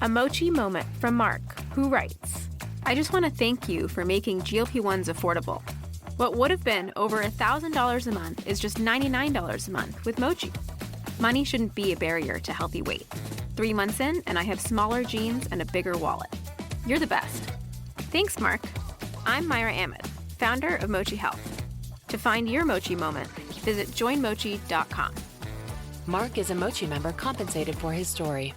A mochi moment from Mark, who writes, I just want to thank you for making GLP-1s affordable. What would have been over $1,000 a month is just $99 a month with Mochi. Money shouldn't be a barrier to healthy weight. 3 months in, and I have smaller jeans and a bigger wallet. You're the best. Thanks, Mark. I'm Myra Ahmed, founder of Mochi Health. To find your Mochi moment, visit joinmochi.com. Mark is a Mochi member compensated for his story.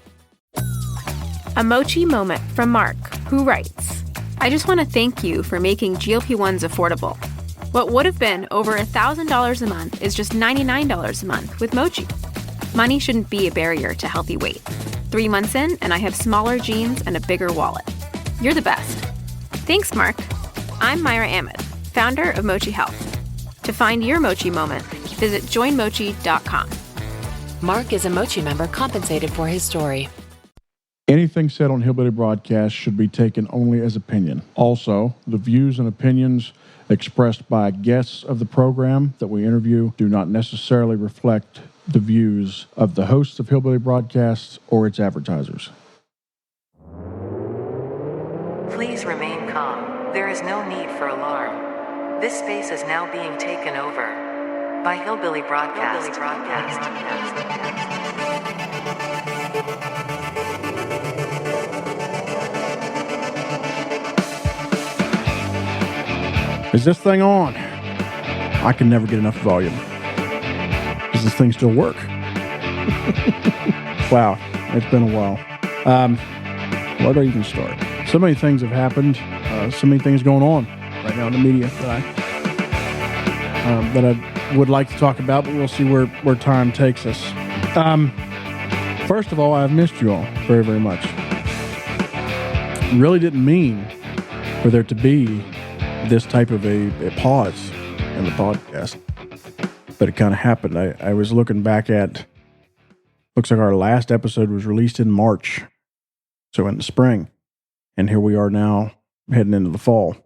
A mochi moment from Mark, who writes, I just want to thank you for making GLP-1s affordable. What would have been over $1,000 a month is just $99 a month with Mochi. Money shouldn't be a barrier to healthy weight. 3 months in, and I have smaller jeans and a bigger wallet. You're the best. Thanks, Mark. I'm Myra Ahmed, founder of Mochi Health. To find your Mochi moment, visit joinmochi.com. Mark is a Mochi member compensated for his story. Anything said on Hillbilly Broadcast should be taken only as opinion. Also, the views and opinions expressed by guests of the program that we interview do not necessarily reflect the views of the hosts of Hillbilly Broadcasts or its advertisers. Please remain calm. There is no need for alarm. This space is now being taken over by Hillbilly Broadcast. Is this thing on? I can never get enough volume. Does this thing still work? Wow, it's been a while. Where do I even start? So many things have happened. So many things going on right now in the media that I would like to talk about, but we'll see where time takes us. First of all, I've missed you all very, very much. Really didn't mean for there to be this type of a pause in the podcast, but it kind of happened. I was looking back at, looks like our last episode was released in March, so in the spring, and here we are now heading into the fall.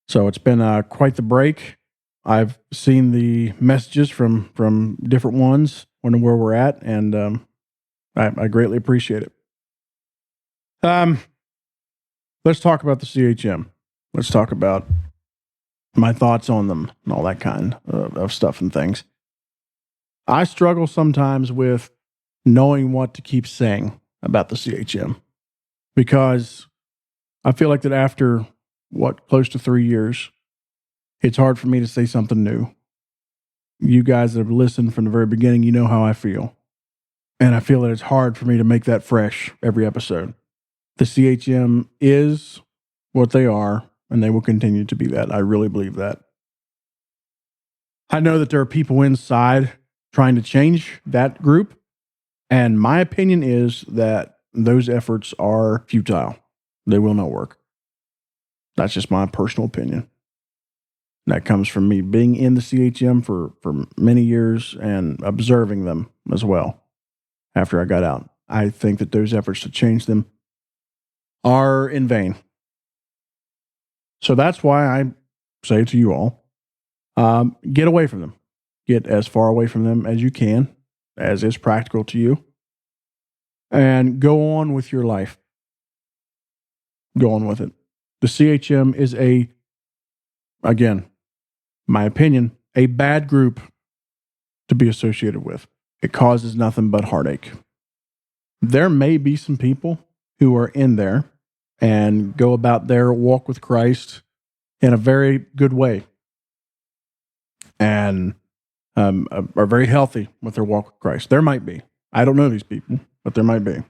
So it's been quite the break. I've seen the messages from different ones, wondering where we're at, and I greatly appreciate it. Let's talk about the CHM. Let's talk about my thoughts on them and all that kind of stuff and things. I struggle sometimes with knowing what to keep saying about the CHM because I feel like that after, close to 3 years, it's hard for me to say something new. You guys that have listened from the very beginning, you know how I feel. And I feel that it's hard for me to make that fresh every episode. The CHM is what they are, and they will continue to be that. I really believe that. I know that there are people inside trying to change that group, and my opinion is that those efforts are futile. They will not work. That's just my personal opinion. That comes from me being in the CHM for many years and observing them as well after I got out. I think that those efforts to change them are in vain. So that's why I say to you all, get away from them. Get as far away from them as you can, as is practical to you, and go on with your life. Go on with it. The CHM is again, my opinion, a bad group to be associated with. It causes nothing but heartache. There may be some people who are in there and go about their walk with Christ in a very good way and are very healthy with their walk with Christ. There might be. I don't know these people, but there might be.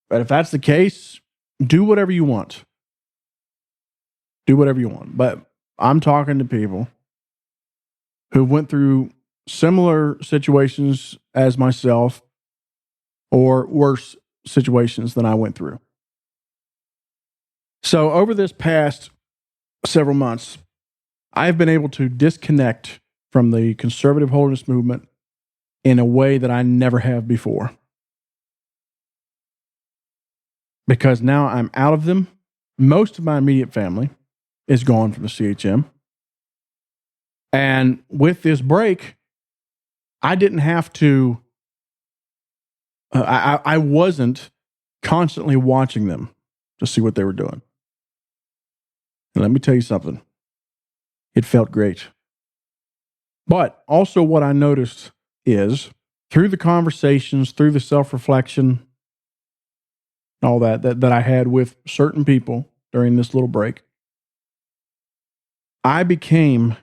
But if that's the case, do whatever you want. Do whatever you want. But I'm talking to people who went through similar situations as myself or worse situations than I went through. So over this past several months, I've been able to disconnect from the conservative holiness movement in a way that I never have before. Because now I'm out of them. Most of my immediate family is gone from the CHM. And with this break, I didn't have to, I wasn't constantly watching them to see what they were doing. And let me tell you something. It felt great. But also what I noticed is through the conversations, through the self-reflection, all that I had with certain people during this little break, I became,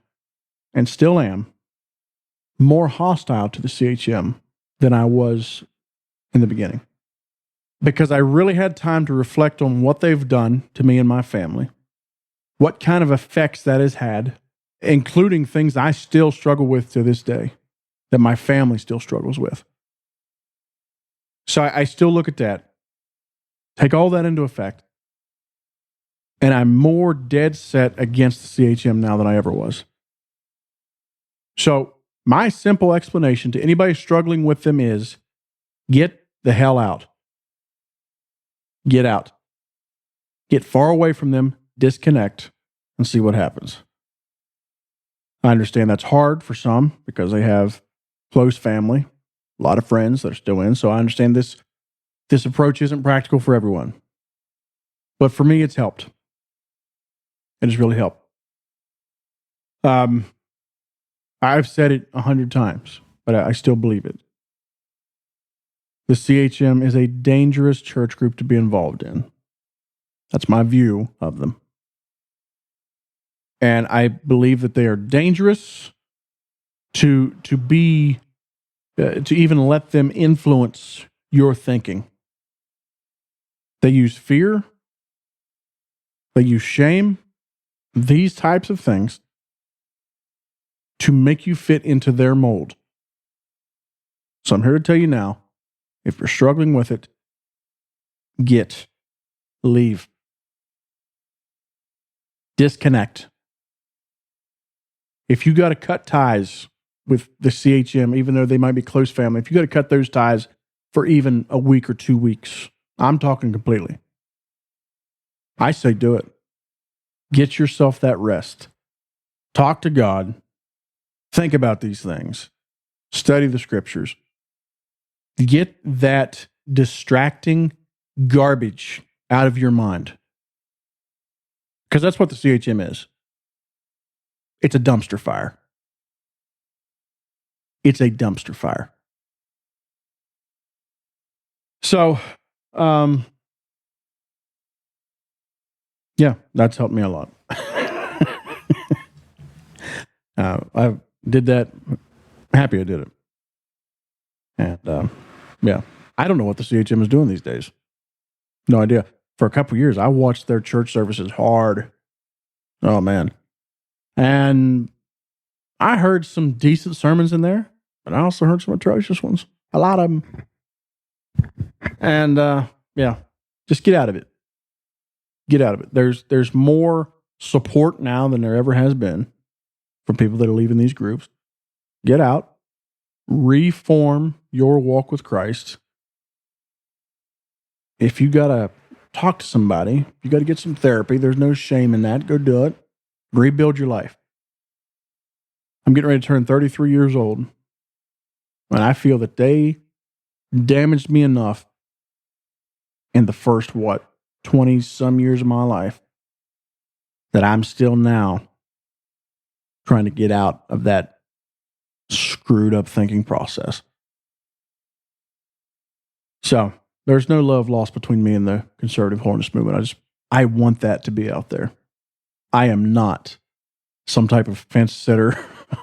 and still am, more hostile to the CHM than I was in the beginning. Because I really had time to reflect on what they've done to me and my family, what kind of effects that has had, including things I still struggle with to this day, that my family still struggles with. So I still look at that, take all that into effect, and I'm more dead set against the CHM now than I ever was. So my simple explanation to anybody struggling with them is get the hell out. Get out. Get far away from them, disconnect, and see what happens. I understand that's hard for some because they have close family, a lot of friends that are still in. So I understand this approach isn't practical for everyone. But for me, it's helped. It has really helped. I've said it 100 times, but I still believe it. The CHM is a dangerous church group to be involved in. That's my view of them. And I believe that they are dangerous to even let them influence your thinking. They use fear. They use shame. These types of things to make you fit into their mold. So I'm here to tell you now, if you're struggling with it, leave. Disconnect. If you got to cut ties with the CHM, even though they might be close family, if you got to cut those ties for even a week or 2 weeks, I'm talking completely. I say do it. Get yourself that rest. Talk to God. Think about these things. Study the scriptures. Get that distracting garbage out of your mind. Because that's what the CHM is. It's a dumpster fire. It's a dumpster fire. So, yeah, that's helped me a lot. I did that. Happy I did it. And yeah, I don't know what the CHM is doing these days. No idea. For a couple of years, I watched their church services hard. Oh, man. And I heard some decent sermons in there, but I also heard some atrocious ones. A lot of them. And yeah, just get out of it. Get out of it. There's more support now than there ever has been from people that are leaving these groups. Get out. Reform your walk with Christ. If you got to talk to somebody, you got to get some therapy, there's no shame in that. Go do it. Rebuild your life. I'm getting ready to turn 33 years old, and I feel that they damaged me enough in the first, 20-some years of my life that I'm still now trying to get out of that screwed up thinking process. So there's no love lost between me and the conservative holiness movement. I want that to be out there. I am not some type of fence sitter.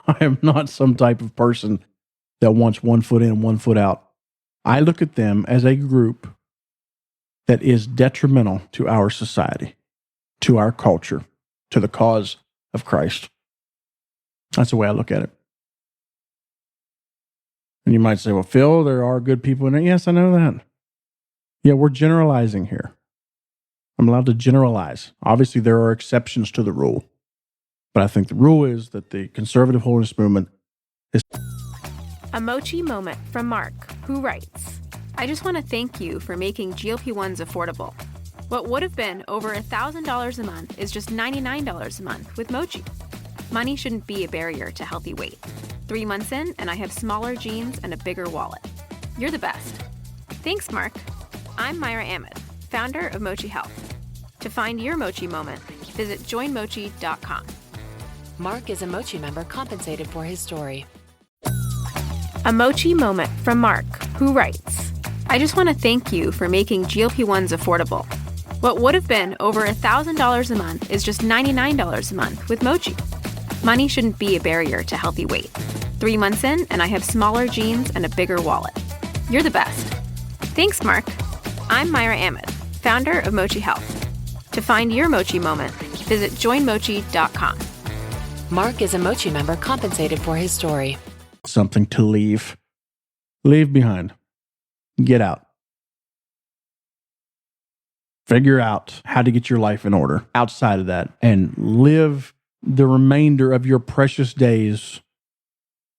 I am not some type of person that wants 1 foot in, 1 foot out. I look at them as a group that is detrimental to our society, to our culture, to the cause of Christ. That's the way I look at it. And you might say, well, Phil, there are good people in it. Yes, I know that. Yeah, we're generalizing here. I'm allowed to generalize. Obviously, there are exceptions to the rule. But I think the rule is that the conservative holiness movement is... A mochi moment from Mark, who writes, I just want to thank you for making GLP-1s affordable. What would have been over $1,000 a month is just $99 a month with Mochi. Money shouldn't be a barrier to healthy weight. 3 months in, and I have smaller jeans and a bigger wallet. You're the best. Thanks, Mark. I'm Myra Ahmed, founder of Mochi Health. To find your Mochi moment, visit joinmochi.com. Mark is a Mochi member compensated for his story. A Mochi moment from Mark, who writes, I just want to thank you for making GLP-1s affordable. What would have been over $1,000 a month is just $99 a month with Mochi. Money shouldn't be a barrier to healthy weight. 3 months in, and I have smaller jeans and a bigger wallet. You're the best. Thanks, Mark. I'm Myra Ahmed, founder of Mochi Health. To find your Mochi moment, visit joinmochi.com. Mark is a Mochi member compensated for his story. Something to leave behind. Get out. Figure out how to get your life in order outside of that and live the remainder of your precious days.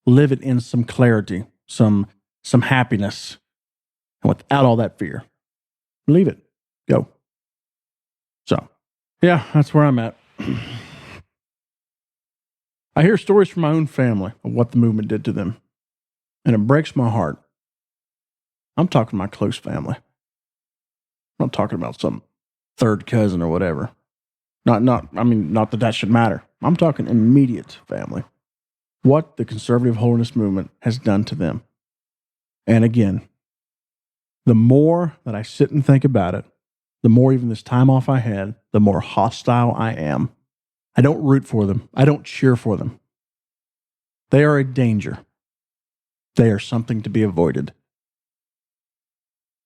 Live it in some clarity, some happiness, and without all that fear. Leave it. Go. So, yeah, that's where I'm at. I hear stories from my own family of what the movement did to them, and it breaks my heart. I'm talking my close family. I'm not talking about some third cousin or whatever. Not that should matter. I'm talking immediate family. What the conservative holiness movement has done to them. And again, the more that I sit and think about it, the more even this time off I had, the more hostile I am. I don't root for them. I don't cheer for them. They are a danger. They are something to be avoided.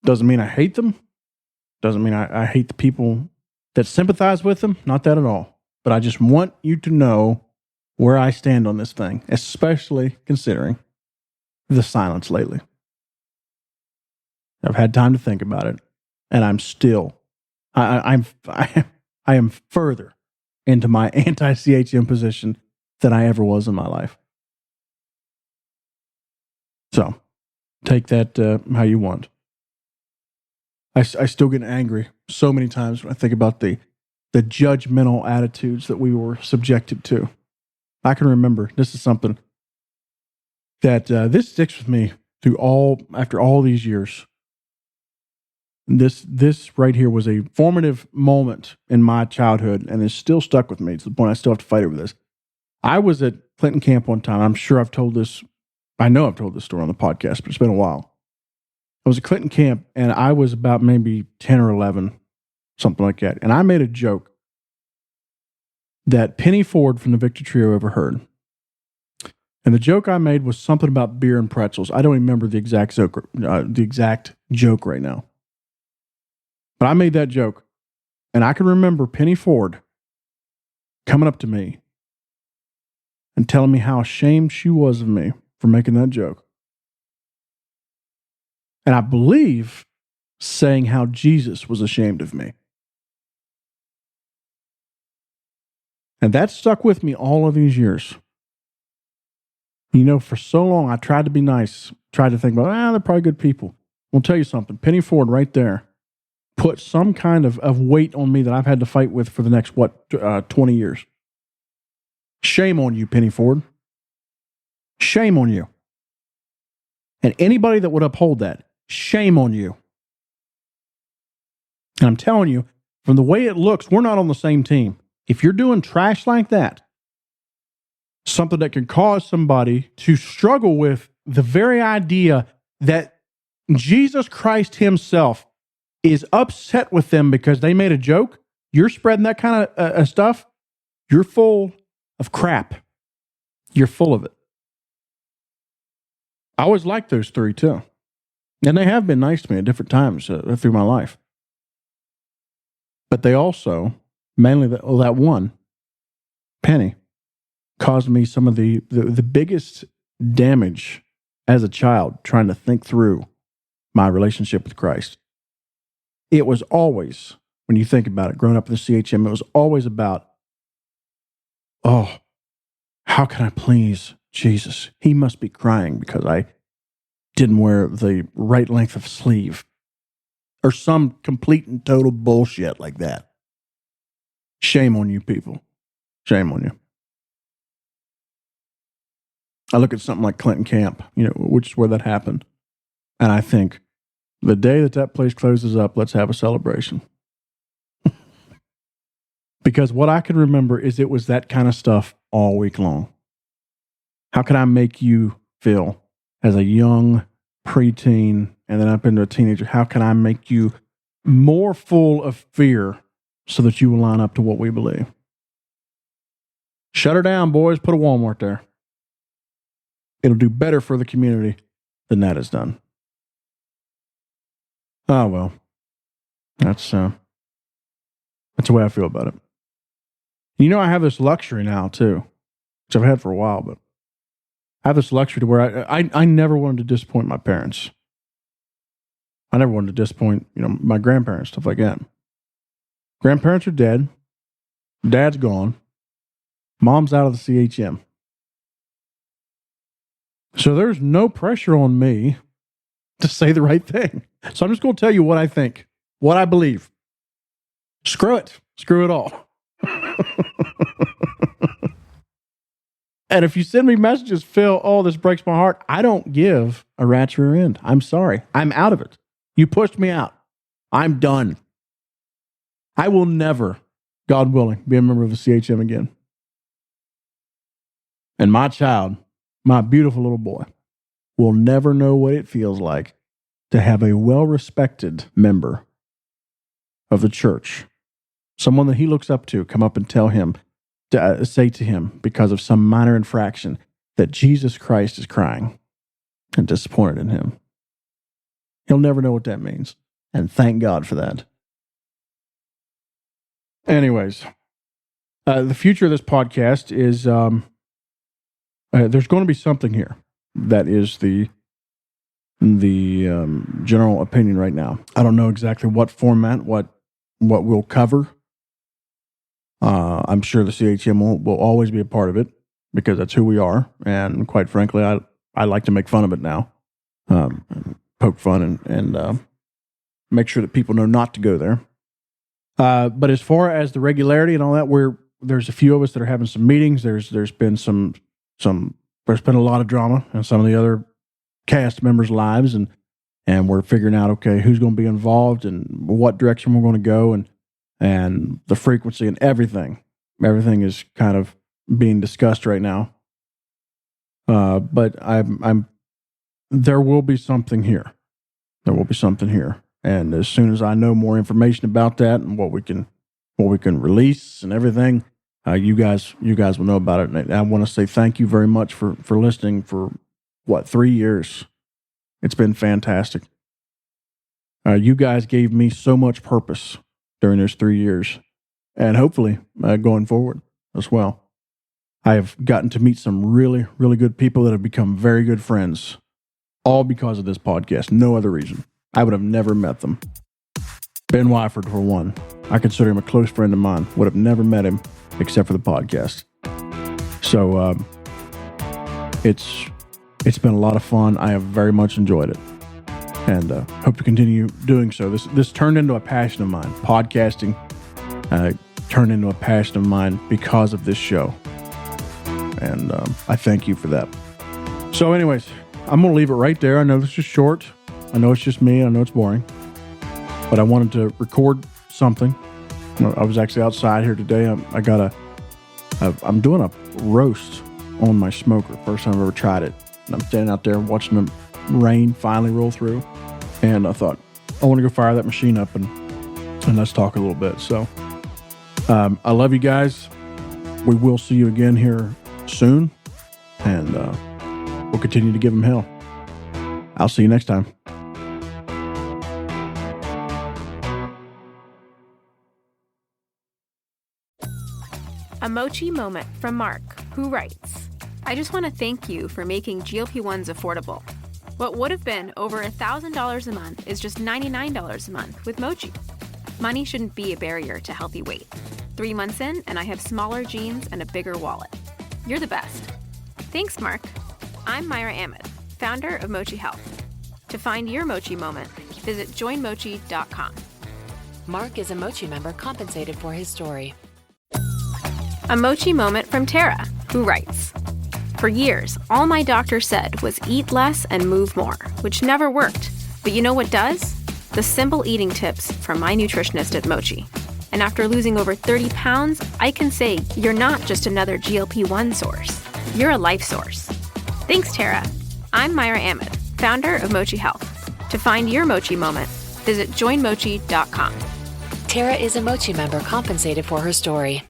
Doesn't mean I hate them. Doesn't mean I hate the people that sympathize with them. Not that at all. But I just want you to know where I stand on this thing, especially considering the silence lately. I've had time to think about it, and I'm still, I am further into my anti-CHM position than I ever was in my life. So, take that how you want. I still get angry so many times when I think about the judgmental attitudes that we were subjected to. I can remember, this is something that this sticks with me after all these years. This right here was a formative moment in my childhood and is still stuck with me to the point I still have to fight over this. I was at Clinton Camp one time. I'm sure I know I've told this story on the podcast, but it's been a while. I was at Clinton Camp and I was about maybe 10 or 11, something like that. And I made a joke that Penny Ford from the Victor Trio overheard. And the joke I made was something about beer and pretzels. I don't remember the exact joke right now. But I made that joke. And I can remember Penny Ford coming up to me and telling me how ashamed she was of me for making that joke. And I believe saying how Jesus was ashamed of me. And that stuck with me all of these years. You know, for so long, I tried to be nice, tried to think about, they're probably good people. I'll tell you something. Penny Ford right there put some kind of weight on me that I've had to fight with for the next, 20 years. Shame on you, Penny Ford. Shame on you. And anybody that would uphold that, shame on you. And I'm telling you, from the way it looks, we're not on the same team. If you're doing trash like that, something that can cause somebody to struggle with the very idea that Jesus Christ himself is upset with them because they made a joke, you're spreading that kind of stuff, you're full of crap. You're full of it. I always liked those three too. And they have been nice to me at different times through my life. But they also, mainly that one, Penny, caused me some of the biggest damage as a child trying to think through my relationship with Christ. It was always, when you think about it, growing up in the CHM, it was always about, how can I please Jesus? He must be crying because I didn't wear the right length of sleeve. Or some complete and total bullshit like that. Shame on you people. Shame on you. I look at something like Clinton Camp, which is where that happened. And I think, The day that place closes up, let's have a celebration. Because what I can remember is it was that kind of stuff all week long. How can I make you feel as a young preteen and then up into a teenager? How can I make you more full of fear so that you will line up to what we believe? Shut her down, boys. Put a Walmart there. It'll do better for the community than that has done. Oh, well. That's the way I feel about it. You know, I have this luxury now, too, which I've had for a while, but I have this luxury to where I never wanted to disappoint my parents. I never wanted to disappoint, my grandparents, stuff like that. Grandparents are dead. Dad's gone. Mom's out of the CHM. So there's no pressure on me to say the right thing. So I'm just going to tell you what I think, what I believe. Screw it. Screw it all. And if you send me messages, Phil, oh, this breaks my heart, I don't give a rat's rear end. I'm sorry. I'm out of it. You pushed me out. I'm done. I will never, God willing, be a member of the CHM again. And my child, my beautiful little boy, will never know what it feels like to have a well-respected member of the church, someone that he looks up to, come up and tell him, say to him, because of some minor infraction, that Jesus Christ is crying and disappointed in him. He'll never know what that means. And thank God for that. Anyways, the future of this podcast is, there's going to be something here that is the general opinion right now. I don't know exactly what format, what we'll cover. I'm sure the CHM will always be a part of it because that's who we are. And quite frankly, I like to make fun of it now, poke fun and make sure that people know not to go there. But as far as the regularity and all that, there's a few of us that are having some meetings. There's been there's been a lot of drama in some of the other cast members' lives, and we're figuring out, okay, who's going to be involved and what direction we're going to go, and the frequency and everything. Everything is kind of being discussed right now. But there will be something here. There will be something here. And as soon as I know more information about that and what we can release and everything, you guys will know about it. And I want to say thank you very much for listening for 3 years. It's been fantastic. You guys gave me so much purpose during those 3 years, and hopefully going forward as well. I have gotten to meet some really, really good people that have become very good friends, all because of this podcast. No other reason. I would have never met them. Ben Wyford, for one. I consider him a close friend of mine. Would have never met him except for the podcast. So it's been a lot of fun. I have very much enjoyed it, and hope to continue doing so. This turned into a passion of mine. Podcasting turned into a passion of mine because of this show, and I thank you for that. So anyways, I'm going to leave it right there. I know this is short. I know it's just me. I know it's boring, but I wanted to record something. I was actually outside here today. I'm doing a roast on my smoker. First time I've ever tried it. And I'm standing out there watching the rain finally roll through. And I thought, I want to go fire that machine up and let's talk a little bit. So I love you guys. We will see you again here soon. And we'll continue to give them hell. I'll see you next time. A mochi moment from Mark, who writes, I just want to thank you for making GLP-1s affordable. What would have been over $1,000 a month is just $99 a month with Mochi. Money shouldn't be a barrier to healthy weight. 3 months in, and I have smaller jeans and a bigger wallet. You're the best. Thanks, Mark. I'm Myra Ahmed, founder of Mochi Health. To find your Mochi moment, visit joinmochi.com. Mark is a Mochi member compensated for his story. A Mochi moment from Tara, who writes, For years, all my doctor said was eat less and move more, which never worked. But you know what does? The simple eating tips from my nutritionist at Mochi. And after losing over 30 pounds, I can say you're not just another GLP-1 source. You're a life source. Thanks, Tara. I'm Myra Ahmed, founder of Mochi Health. To find your Mochi moment, visit joinmochi.com. Tara is a Mochi member compensated for her story.